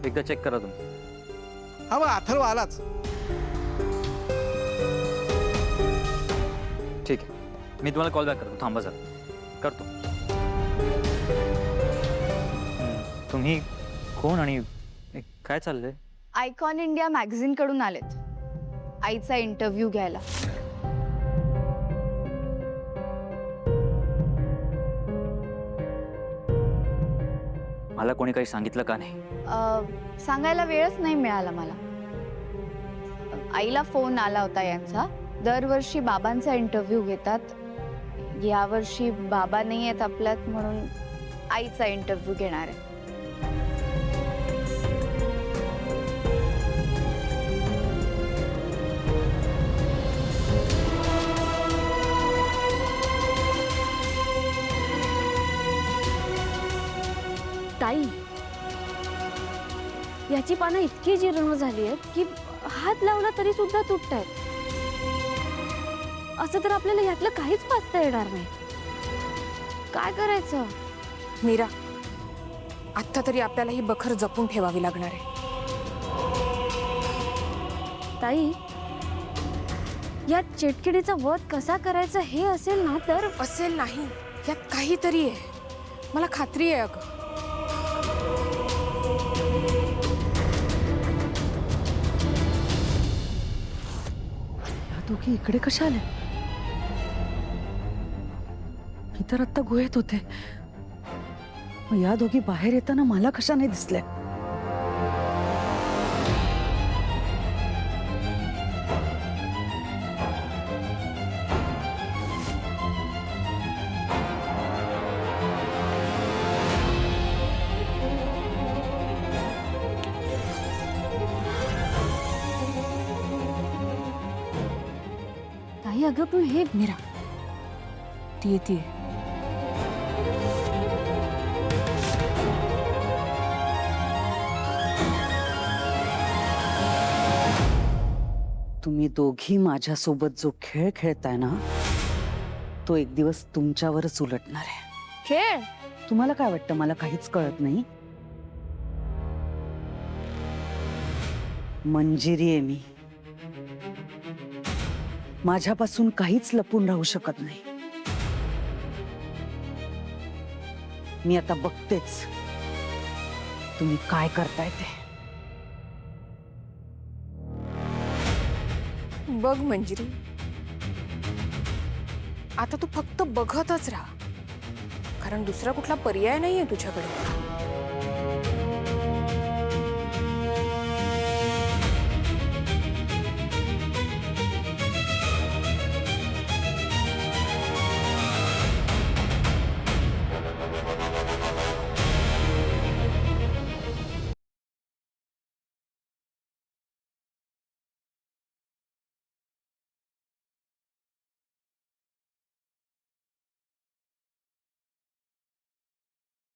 एकदा चेक करा तुम्ही. हा, मग अथर्व आलाच. ठीक आहे, मी तुम्हाला कॉल बॅक करतो. थांबा जरा, करतो. तुम्ही कोण आणि काय चाललंय? आयकॉन इंडिया मॅगझिन कडून आलेत आईचा इंटरव्ह्यू घ्यायला. मला कोणी काही सांगितलं का नाही? सांगायला वेळच नाही मिळाला मला. आईला फोन आला होता यांचा. दरवर्षी बाबांचा इंटरव्ह्यू घेतात, यावर्षी बाबा नाही आहेत आपल्यात म्हणून आईचा इंटरव्ह्यू घेणार आहे. ताई, याची पानं इतकी जीर्ण झाली आहेत की हात लावला तरी सुद्धा तुटतायत. असं तर आपल्याला यातलं काहीच वाचता येणार नाही. काय करायचं? मीरा, आता तरी आपल्याला ही बखर जपून ठेवावी लागणार आहे. ताई, या चिटकिडीचा वध कसा करायचा हे असेल ना तर. असेल नाही, यात काहीतरी आहे, मला खात्री आहे. अगं, दोघी इकडे कशा आले? मी तर आत्ता गुहेत होते. मग या दोघी बाहेर येताना मला कशा नाही दिसल्या? ताई, अगं पण हे मीरा, ती येते. तुम्ही दोघी माझ्यासोबत जो खेळ खेळताय ना, तो एक दिवस तुमच्यावरच उलटणार आहे. खेळ? तुम्हाला काय वाटतं मला काहीच कळत नाही? मंजिरी आहे मी. माझ्यापासून काहीच लपून राहू शकत नाही. मी आता बघतेच तुम्ही काय करताय ते. बघ मंजिरी, आता तू फक्त बघतच राहा, कारण दुसरा कुठला पर्याय नाहीये तुझ्याकडे.